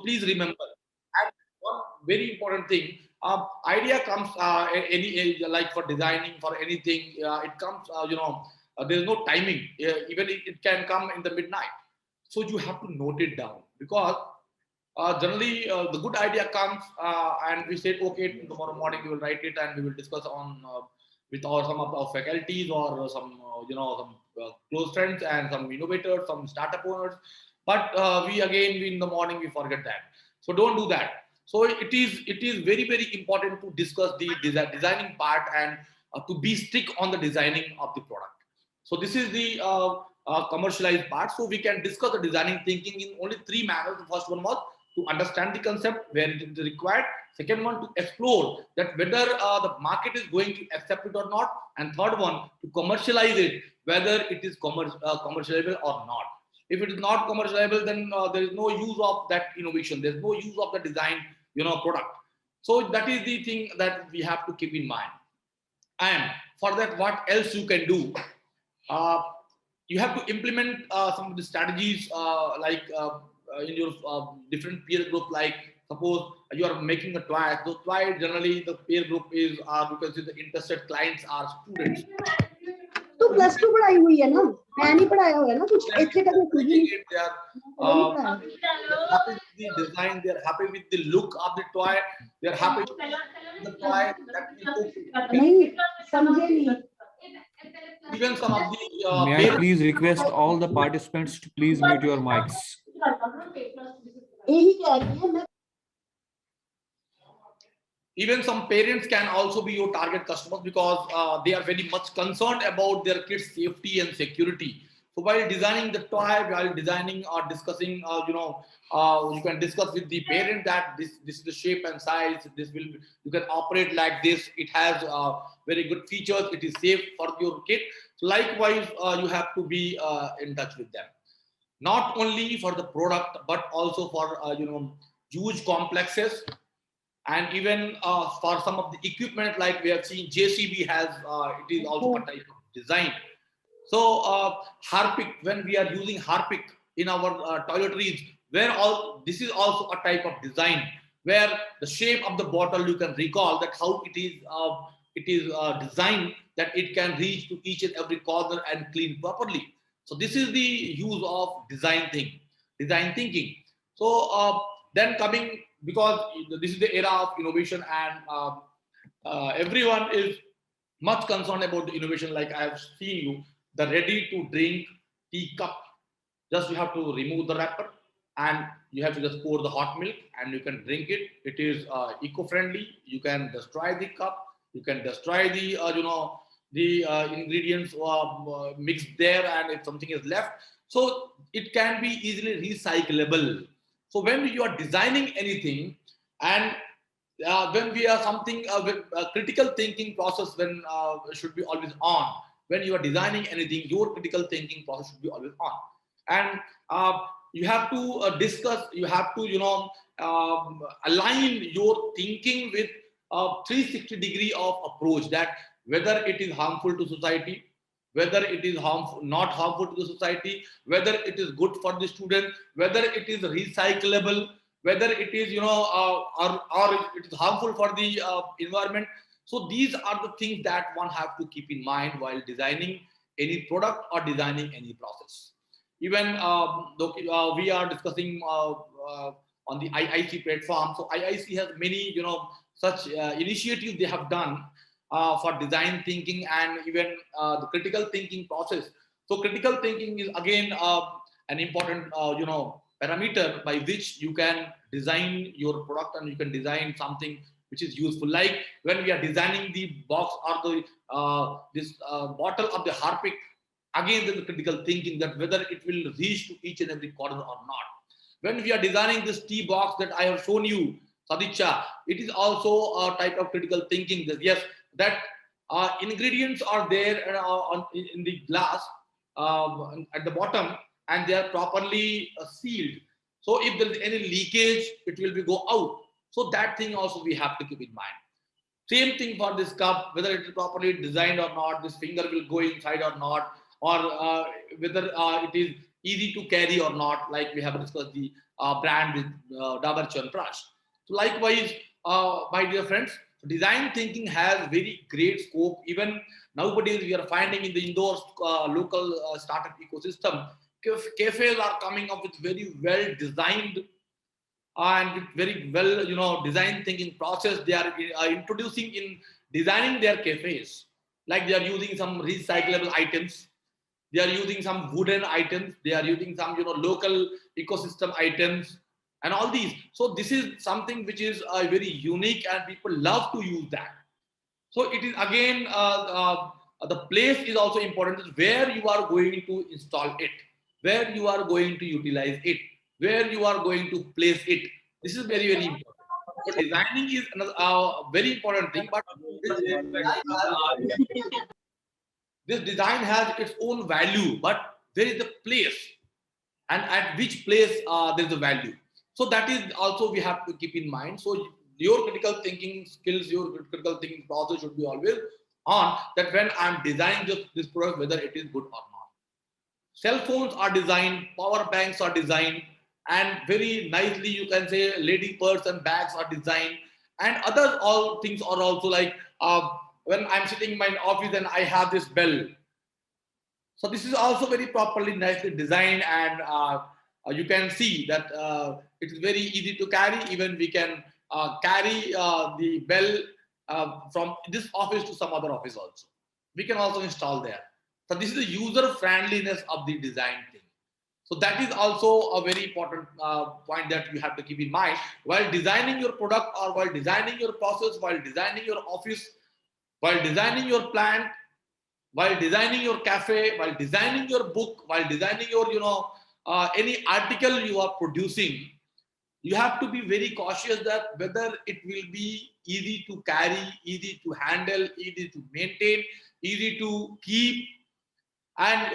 please remember. And one very important thing, idea comes like for designing for anything, it comes there's no timing. Even it can come in the midnight. So you have to note it down, because generally the good idea comes and we said, okay, tomorrow morning we will write it and we will discuss on with our some of our faculties or some some close friends and some innovators, some startup owners. But we again in the morning we forget that. So don't do that. So it is very very important to discuss the designing part and to be strict on the designing of the product. So this is the commercialized part. So we can discuss the designing thinking in only three manners. The first one was to understand the concept where it is required. Second one, to explore that whether the market is going to accept it or not. And third one, to commercialize it, whether it is commercializable or not. If it is not commercializable, then there is no use of that innovation. There is no use of the design, product. So that is the thing that we have to keep in mind. And for that, what else you can do? Uh, you have to implement some of the strategies in your different peer group. Like suppose you are making a toy. So toy generally the peer group is because the interested clients are students. तो plus two पढ़ाई हुई है ना, मैं नहीं पढ़ाया हुआ है ना कुछ ऐसे कभी सीधी They are happy with the design. They are happy with the look of the toy. They are happy with the toy. That will नहीं समझे नहीं. even some of the May I parents, please request all the participants to please mute your mics. यही कह रही है मैं. even some parents can also be your target customers, because they are very much concerned about their kids' safety and security. So while designing the toy, while designing or discussing, you can discuss with the parent that this is the shape and size. You can operate like this. It has very good features. It is safe for your kid. So likewise, you have to be in touch with them, not only for the product but also for huge complexes. And even for some of the equipment, like we have seen JCB has, it is also a type of design. So Harpic, when we are using Harpic in our toiletries, this is also a type of design, where the shape of the bottle, you can recall that how it is designed that it can reach to each and every corner and clean properly. So this is the use of design thinking. So then coming, because this is the era of innovation, and everyone is much concerned about the innovation. Like I have seen you, the ready to drink tea cup, just you have to remove the wrapper and you have to just pour the hot milk and you can drink it. It is eco-friendly. You can destroy the cup, you can destroy the ingredients mixed there, and if something is left, so it can be easily recyclable. So when you are designing anything, and when we are something critical thinking process when should be always on. When you are designing anything, your critical thinking process should be always on. And you have to discuss, you have to align your thinking with 360-degree of approach, that whether it is harmful to society, whether it is not harmful to the society, whether it is good for the student, whether it is recyclable, whether it is or it is harmful for the environment. So these are the things that one have to keep in mind while designing any product or designing any process. Even we are discussing on the IIC platform. So IIC has many such initiatives they have done for design thinking and even the critical thinking process. So critical thinking is again an important parameter by which you can design your product and you can design something which is useful. Like when we are designing the box or the this bottle of the Harpic, again the critical thinking that whether it will reach to each and every corner or not. When we are designing this tea box that I have shown you, Sadicha, it is also a type of critical thinking that yes, that ingredients are there in the glass at the bottom, and they are properly sealed. So if there is any leakage, it will be go out. So that thing also we have to keep in mind. Same thing for this cup, whether it is properly designed or not, this finger will go inside or not, or whether it is easy to carry or not, like we have discussed the brand with Dabur Chyawanprash. So likewise, my dear friends, design thinking has very great scope. Even nowadays, we are finding in the indoor local startup ecosystem, cafes are coming up with very well designed and with very well, design thinking process. They are introducing in designing their cafes. Like they are using some recyclable items, they are using some wooden items, they are using some, local ecosystem items, and all these. So this is something which is very unique, and people love to use that. So it is again, the place is also important, where you are going to install it, where you are going to utilize it, where you are going to place it. This is very, very important. So designing is another very important thing, but this design has its own value, but there is a place, and at which place there is a value. So that is also we have to keep in mind. So your critical thinking skills, your critical thinking process should be always on, that when I'm designing this product, whether it is good or not. Cell phones are designed, power banks are designed, and very nicely you can say lady purse and bags are designed, and other all things are also like, when I'm sitting in my office and I have this bell. So this is also very properly, nicely designed, and you can see that it is very easy to carry. Even we can carry the bell from this office to some other office also. We can also install there. So this is the user friendliness of the design thing. So that is also a very important point that you have to keep in mind while designing your product, or while designing your process, while designing your office, while designing your plant, while designing your cafe, while designing your book, while designing your, any article you are producing. You have to be very cautious that whether it will be easy to carry, easy to handle, easy to maintain, easy to keep, and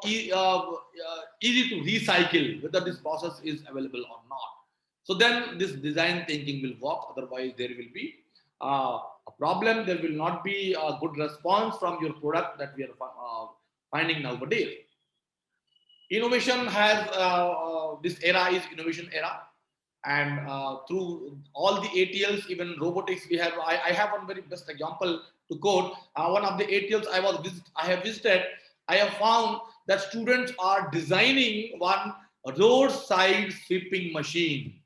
easy to recycle, whether this process is available or not. So then this design thinking will work. Otherwise there will be a problem. There will not be a good response from your product that we are finding nowadays. Innovation has this era is innovation era, and through all the ATLs, even robotics, we have. I have one very best example to quote. One of the ATLs I have visited, I have found that students are designing one roadside sweeping machine.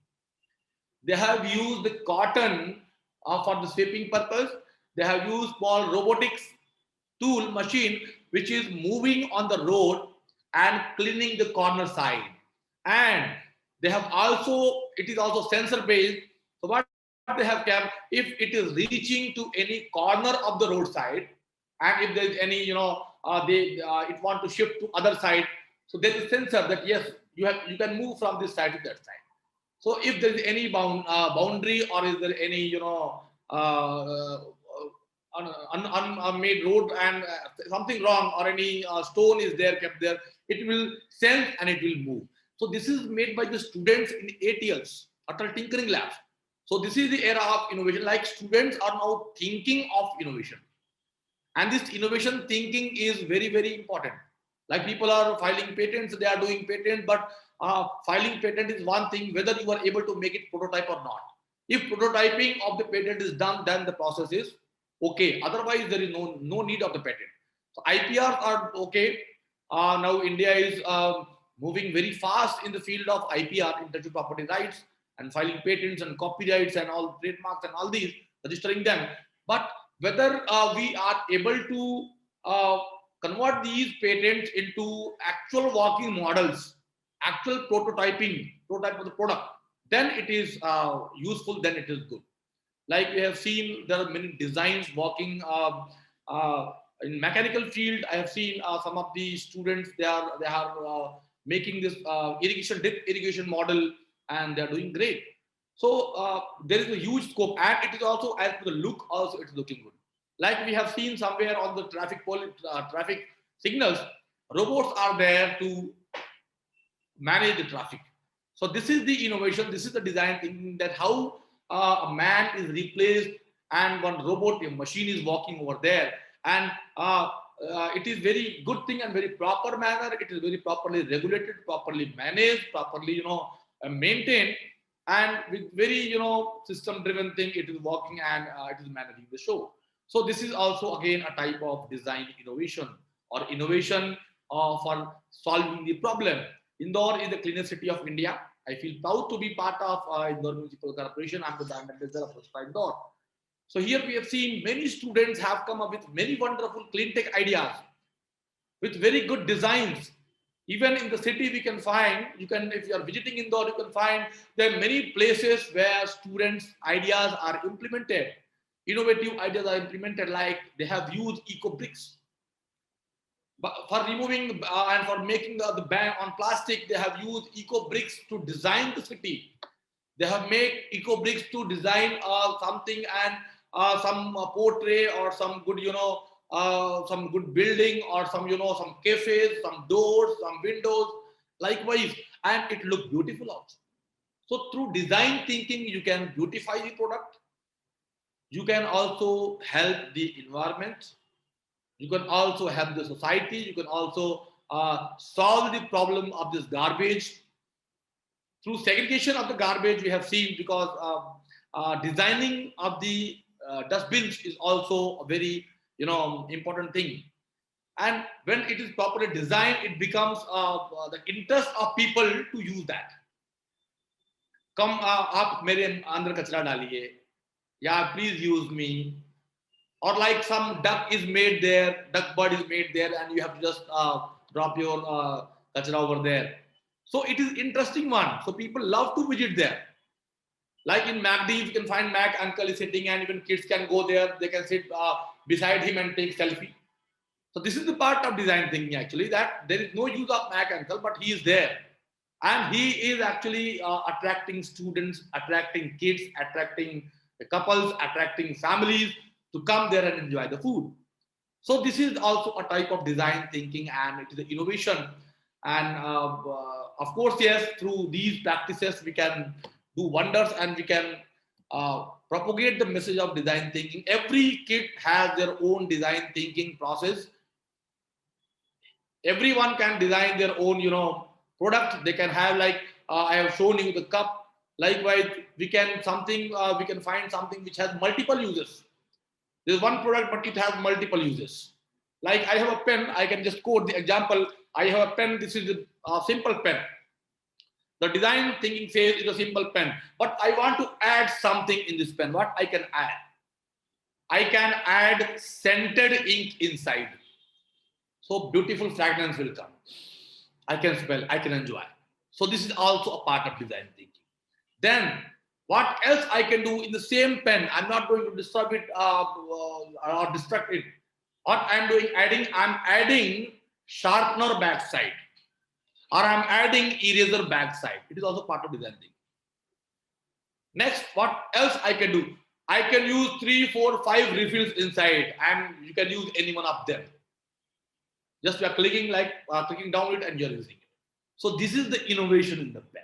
They have used the cotton for the sweeping purpose. They have used small robotics tool machine which is moving on the road and cleaning the corner side. And they have also, it is also sensor based. So what they have kept, if it is reaching to any corner of the roadside, and if there is any, it want to shift to other side, so there is a sensor that yes, you can move from this side to that side. So if there is any boundary, or is there any, unmade road, and something wrong, or any stone is there kept there, it will sense and it will move. So this is made by the students in ATLs, Atal Tinkering Labs. So this is the era of innovation. Like students are now thinking of innovation, and this innovation thinking is very, very important. Like people are filing patents, they are doing patent, but filing patent is one thing, whether you are able to make it prototype or not. If prototyping of the patent is done, then the process is okay. Otherwise, there is no need of the patent. So IPRs are okay. Now India is moving very fast in the field of IPR, intellectual property rights, and filing patents and copyrights and all trademarks and all these, registering them. But whether we are able to convert these patents into actual working models, actual prototype of the product, then it is useful, then it is good. Like we have seen, there are many designs working in mechanical field. I have seen some of the students, they are making this irrigation, dip irrigation model, and they are doing great. So there is a huge scope, and it is also, as for the look, also it's looking good. Like we have seen somewhere on the traffic signals, robots are there to manage the traffic. So this is the innovation, this is the design thinking, that how a man is replaced and one robot, a machine is walking over there, and it is very good thing and very proper manner. It is very properly regulated, properly managed, properly, maintained, and with very, system driven thing. It is working and it is managing the show. So this is also again a type of design innovation or innovation for solving the problem. Indore is the cleanest city of India. I feel proud to be part of Indore Municipal Corporation. I'm the brand ambassador of Indore. So here we have seen many students have come up with many wonderful clean tech ideas with very good designs. Even in the city, we can find, you can, if you are visiting Indore, you can find there are many places where students' ideas are implemented. Innovative ideas are implemented, like they have used eco bricks. But for removing and for making the ban on plastic, they have used eco bricks to design the city. They have made eco bricks to design something and some portrait or some good, some good building or some, some cafes, some doors, some windows, likewise, and it looks beautiful also. So through design thinking, you can beautify the product. You can also help the environment. You can also help the society. You can also solve the problem of this garbage. Through segregation of the garbage, we have seen, because designing of the dustbins is also a very, important thing. And when it is properly designed, it becomes the interest of people to use that. कम आप मेरे अंदर कचरा डालिए, या please use me, or like some duck is made there, duck bird is made there, and you have to just drop your kachra over there. So it is interesting one. So people love to visit there. Like in MacD, you can find Mac uncle is sitting, and even kids can go there. They can sit beside him and take selfie. So this is the part of design thinking actually, that there is no use of Mac uncle, but he is there. And he is actually attracting students, attracting kids, attracting couples, attracting families to come there and enjoy the food. So this is also a type of design thinking, and it is an innovation. And of course, yes, through these practices, we can do wonders, and we can propagate the message of design thinking. Every kid has their own design thinking process. Everyone can design their own, product. They can have, like I have shown you the cup. Likewise, we can find something which has multiple uses. There's one product, but it has multiple uses. Like I have a pen. I can just quote the example. I have a pen. This is a simple pen. The design thinking says it's a simple pen, but I want to add something in this pen. What I can add? I can add scented ink inside. So beautiful fragrance will come. I can smell, I can enjoy. So this is also a part of design thinking. Then what else I can do in the same pen? I'm not going to disturb it or distract it. What I'm doing, I'm adding sharpener backside, or I'm adding eraser backside. It is also part of design thinking. Next, what else I can do? I can use 3, 4, 5 refills inside, and you can use any one of them. Just you are clicking down it and you're using it. So this is the innovation in the pen.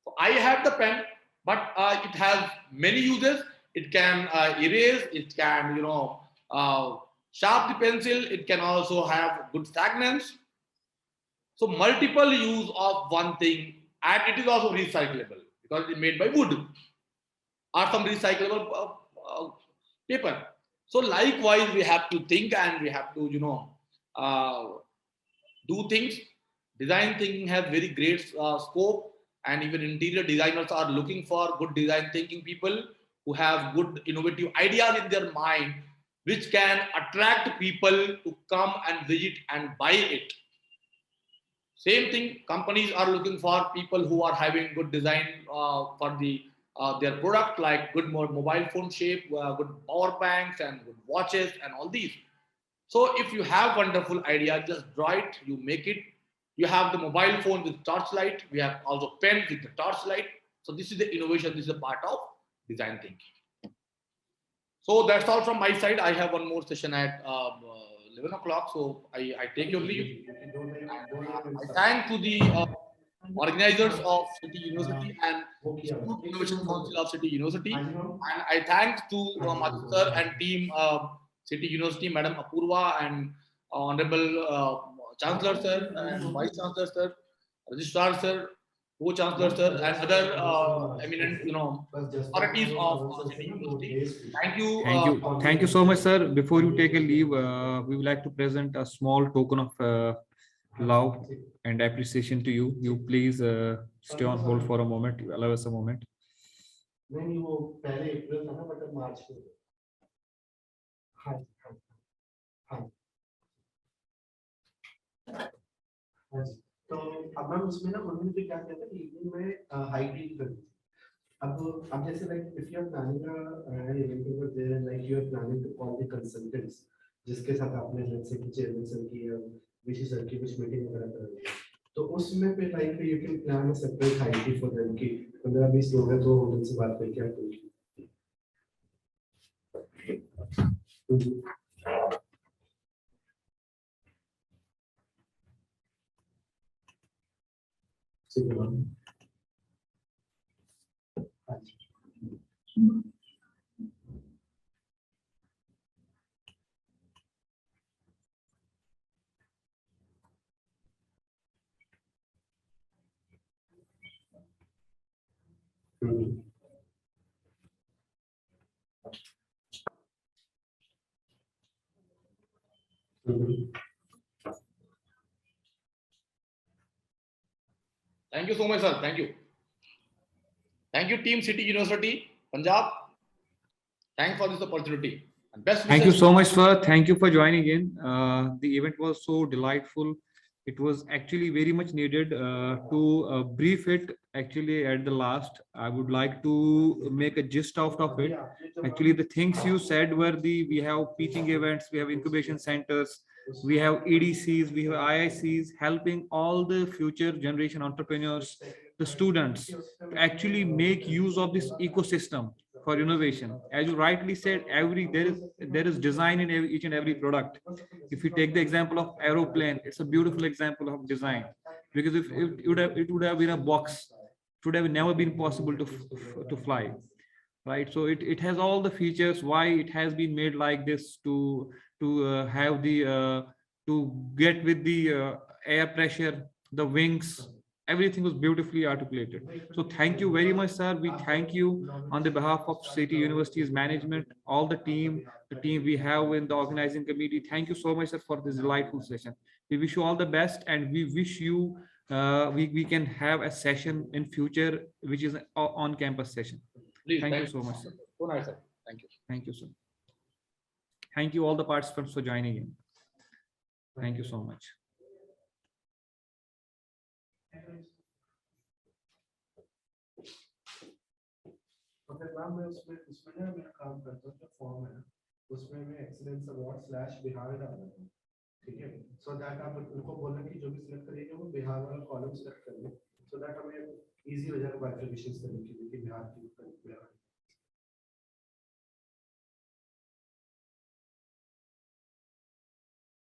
So I have the pen, but it has many uses. It can erase, it can, sharp the pencil. It can also have good fragrance. So multiple use of one thing, and it is also recyclable because it is made by wood or some recyclable paper. So likewise, we have to think, and we have to, do things. Design thinking has very great scope, and even interior designers are looking for good design thinking people who have good innovative ideas in their mind, which can attract people to come and visit and buy it. Same thing, companies are looking for people who are having good design for their product, like good mobile phone shape, good power banks, and good watches, and all these. So if you have wonderful idea, just draw it, you make it. You have the mobile phone with torchlight. We have also pen with the torchlight. So this is the innovation. This is a part of design thinking. So that's all from my side. I have one more session at 11 o'clock. So I take your leave. And, I thank to the organizers of City University and Institute Innovation Council of City University. And I thank to Madhu sir and team City University, Madam Apurva, and Honorable Chancellor Sir, and Vice Chancellor Sir, Registrar Sir, Co-Chancellor Sir, and other eminent, authorities of City University. Thank you. Thank you so much, sir. Before you take a leave, we would like to present a small token of love and appreciation to you. You please stay on hold for a moment. Allow us a moment. नहीं वो पहले अप्रैल था ना but मार्च में हाँ हाँ हाँ हाँ जी तो अब मैम उसमें ना उन्होंने भी क्या किया था कि इवनिंग में हाइकिंग कर दी अब जैसे like if you are planning an event over there and like you are planning to call the consultants जिसके साथ आपने लेट्स से कि चेयरमैन सर की या विशी सर की कुछ मीटिंग वगैरह कर रही है तो उसमें पे like you can plan a separate hiking for them की 15-20 लोग हैं तो उनसे बात करके आप Thank you so much, sir. Thank you. Thank you, Team City University, Punjab. Thanks for this opportunity. And best Thank you wishes. so much, sir. Thank you for joining in. The event was so delightful. It was actually very much needed to brief it. Actually, at the last, I would like to make a gist out of it. Actually, the things you said were we have teaching events, we have incubation centers, we have EDCs, we have IICs, helping all the future generation entrepreneurs, the students, to actually make use of this ecosystem for innovation. As you rightly said, there is design in each and every product. If you take the example of aeroplane, it's a beautiful example of design, because if it would have been a box, it would have never been possible to fly, right? So it has all the features why it has been made like this to have the to get with the air pressure, the wings, everything was beautifully articulated. So thank you very much, sir. We thank you on the behalf of City University's management, all the team we have in the organizing committee. Thank you so much, sir, for this delightful session. We wish you all the best, and we wish you we can have a session in future which is an on campus session. Please, Thank you so much, sir. So nice, sir. Thank you. Thank you, sir. Thank you all the participants for joining in. Thank you so much. तो फिर ma'am मैं उसमें ना मैं काम करता हूँ जो फॉर्म है उसमें मैं एक्सीलेंस अवार्ड / बिहार डाल देता हूँ ठीक है सो दैट आप उनको बोलना कि जो भी सिलेक्ट करेंगे वो बिहार वाला कॉलम सिलेक्ट कर ले सो दैट हमें इजी हो जाएगा क्वालिफिकेशंस करने के लिए कि बिहार की